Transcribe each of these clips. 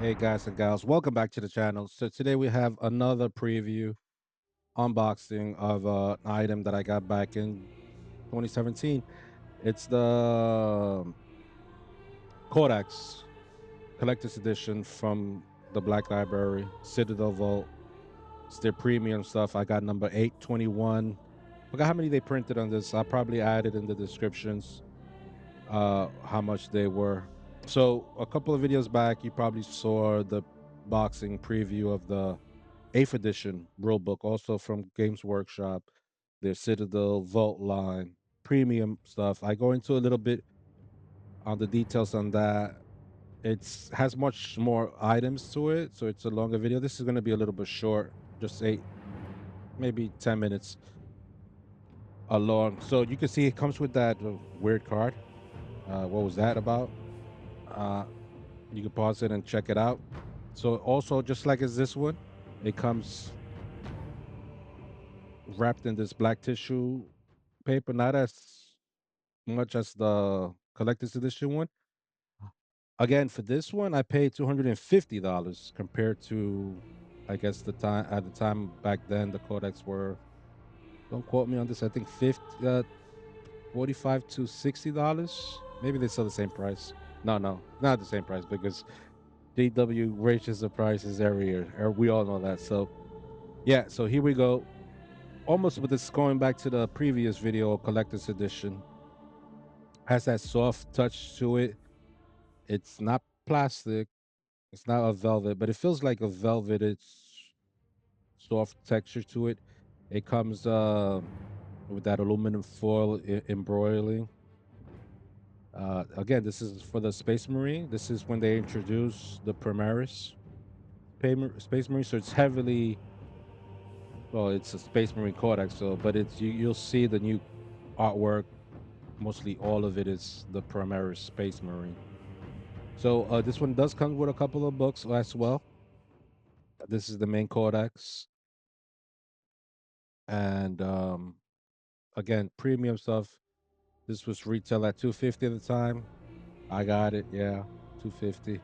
Hey guys and gals, welcome back to the channel. So today we have another preview unboxing of an item that I got back in 2017. It's the Codex collector's edition from the Black Library, Citadel Vault. It's their premium stuff. I got number 821. Forgot how many they printed on this. I probably added in the descriptions how much they were. So a couple of videos back, you probably saw the boxing preview of the 8th edition rulebook, also from Games Workshop, their Citadel Vault line, premium stuff. I go into a little bit on the details on that. It's has much more items to it, so it's a longer video. This is going to be a little bit short, just maybe 10 minutes long. So you can see it comes with that weird card. What was that about? Uh, you can pause it and check it out. So also, just like as this one, it comes wrapped in this black tissue paper, not as much as the collector's edition one. Again, for this one, I paid $250 compared to, I guess the time at the time back then the Codex were. Don't quote me on this. I think 45 to $60. Maybe they sell the same price. No, no, not the same price because DW raises the prices every year. We all know that. So yeah, so here we go. Almost with this going back to the previous video, collector's edition has that soft touch to it. It's not plastic. It's not a velvet, but it feels like a velvet. It's soft texture to it. It comes with that aluminum foil embroidery. Again, this is for the Space Marine. This is when they introduced the Primaris Space Marine. So it's heavily, well, it's a Space Marine Codex. So, but you'll see the new artwork. Mostly all of it is the Primaris Space Marine. So this one does come with a couple of books as well. This is the main Codex, and again, premium stuff. This was retail at 250 at the time. I got it, yeah, 250.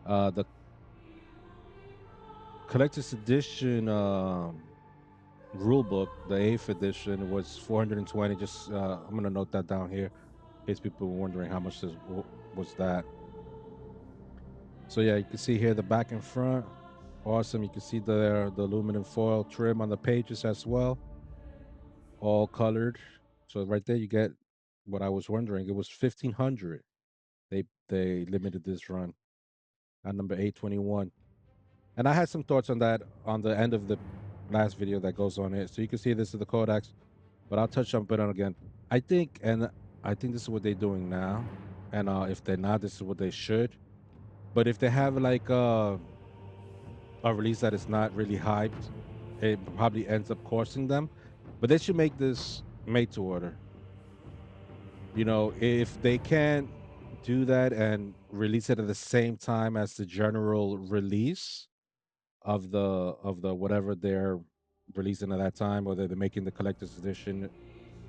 The collector's edition rule book, the 8th edition, was 420. Just I'm gonna note that down here in case people were wondering how much was that. So yeah, you can see here the back and front. Awesome. You can see the aluminum foil trim on the pages as well, all colored. So right there you get what I was wondering. It was 1500. They limited this run at number 821. And I had some thoughts on that on the end of the last video that goes on it. So you can see this is the Codex, but I'll touch on it on again. I think and I think this is what they're doing now. And if they're not, this is what they should. But if they have like a release that is not really hyped, it probably ends up costing them. But they should make this made to order. You know, if they can do that and release it at the same time as the general release of the whatever they're releasing at that time, or they're making the collector's edition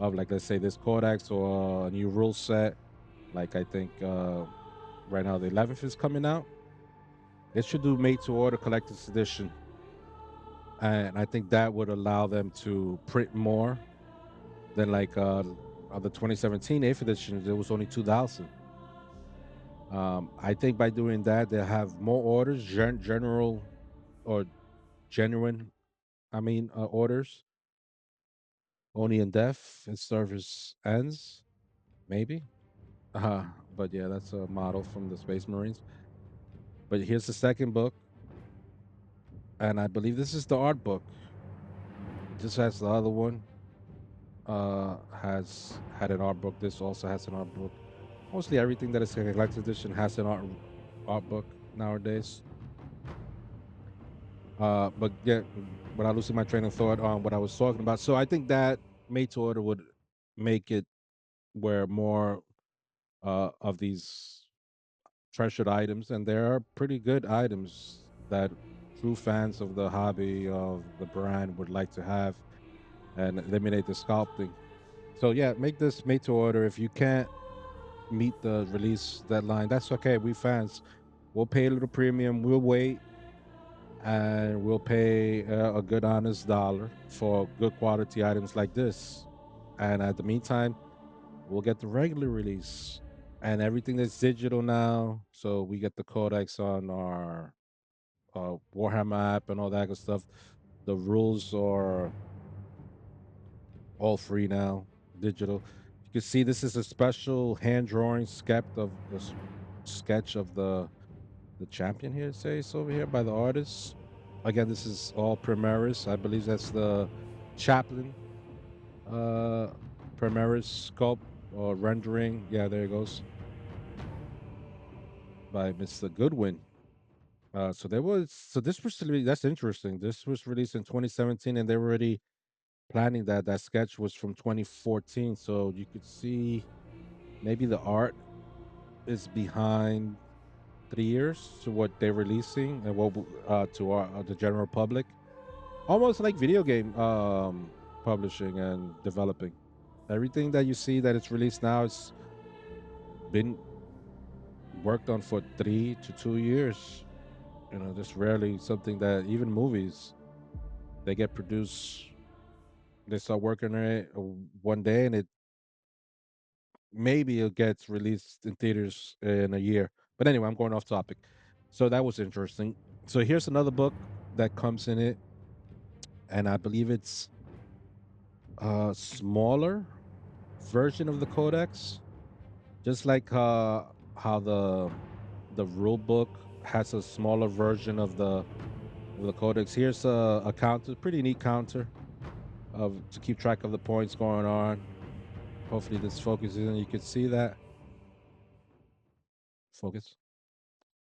of, like, let's say this Codex or a new rule set, like I think right now the 11th is coming out. They should do made to order collector's edition, and I think that would allow them to print more than like the 2017 8th edition. There was only 2,000. I think by doing that, they'll have more orders, general or genuine, I mean, orders only in death and service ends, maybe. But yeah, that's a model from the Space Marines. But here's the second book, and I believe this is the art book. Just as the other one has had an art book, this also has an art book. Mostly everything that is a collector's edition has an art book nowadays. But yeah, without losing my train of thought on what I was talking about. So I think that made to order would make it where more of these treasured items, and there are pretty good items that true fans of the hobby of the brand would like to have and eliminate the sculpting. So yeah, make this made to order. If you can't meet the release deadline, that's okay. We fans, We'll pay a little premium. We'll wait, and we'll pay a good honest dollar for good quality items like this. And at the meantime, we'll get the regular release and everything that's digital now. So we get the codex on our Warhammer app and all that good stuff. The rules are all free now, digital. You can see this is a special hand drawing sketch of the champion here. It says over here by the artist. Again, this is all Primaris. I believe that's the chaplain uh Primaris sculpt or rendering. Yeah, there it goes by Mr. Goodwin. So this was that's interesting. This was released in 2017, and they were already planning that sketch was from 2014. So you could see maybe the art is behind 3 years to what they're releasing and to the general public. Almost like video game publishing and developing. Everything that you see that it's released now, it's been worked on for 3 to 2 years. Just rarely something that even movies they get produced. They start working on it one day, and it maybe it gets released in theaters in a year. But anyway, I'm going off topic. So that was interesting. So here's another book that comes in it, and I believe it's a smaller version of the Codex, just like how the rule book has a smaller version of the Codex. Here's a counter, pretty neat counter of to keep track of the points going on. Hopefully this focuses and you can see that. Focus.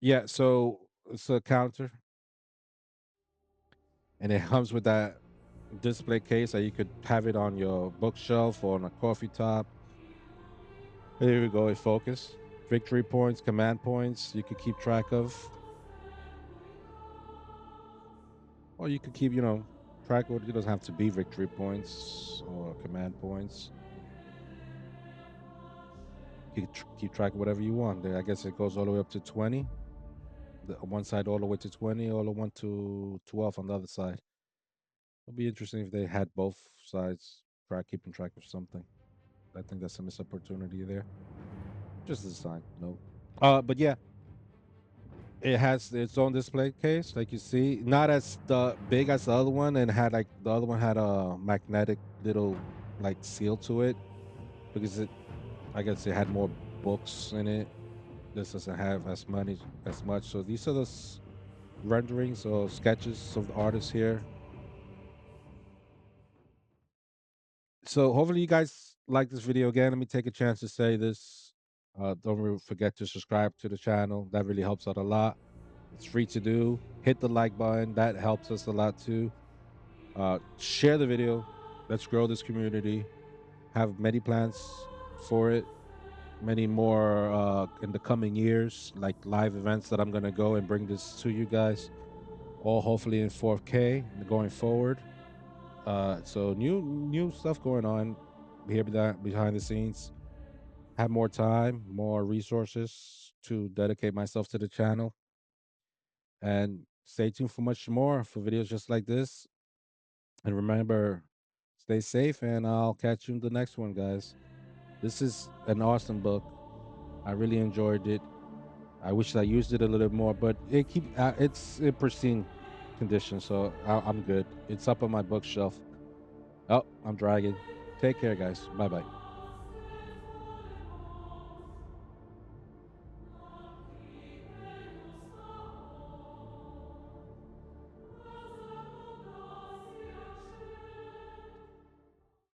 Yeah, so it's a counter and it comes with that display case that you could have it on your bookshelf or on a coffee top. There we go, it focus. Victory points, command points you could keep track of. Or you could keep, track of it. It doesn't have to be victory points or command points. You can keep track of whatever you want. There, I guess it goes all the way up to 20. One side all the way to 20, all the one to 12 on the other side. It'll be interesting if they had both sides keeping track of something. I think that's a missed opportunity there. Just a design note. But yeah, it has its own display case, like you see. Not as the big as the other one, and had like the other one had a magnetic little like seal to it because I guess it had more books in it. This doesn't have as much. So these are the renderings or sketches of the artists here. So hopefully you guys like this video again. Let me take a chance to say this. Forget to subscribe to the channel. That really helps out a lot. It's free to do. Hit the like button. That helps us a lot too. Share the video. Let's grow this community. Have many plans for it. Many more in the coming years, like live events that I'm gonna go and bring this to you guys. All hopefully in 4K going forward. So new stuff going on here behind the scenes. Have more time, more resources to dedicate myself to the channel, and stay tuned for much more for videos just like this. And remember, stay safe, and I'll catch you in the next one, guys. This is an awesome book. I really enjoyed it. I wish I used it a little more, but it's in pristine condition, so I'm good. It's up on my bookshelf. Oh, I'm dragging. Take care, guys. Bye bye.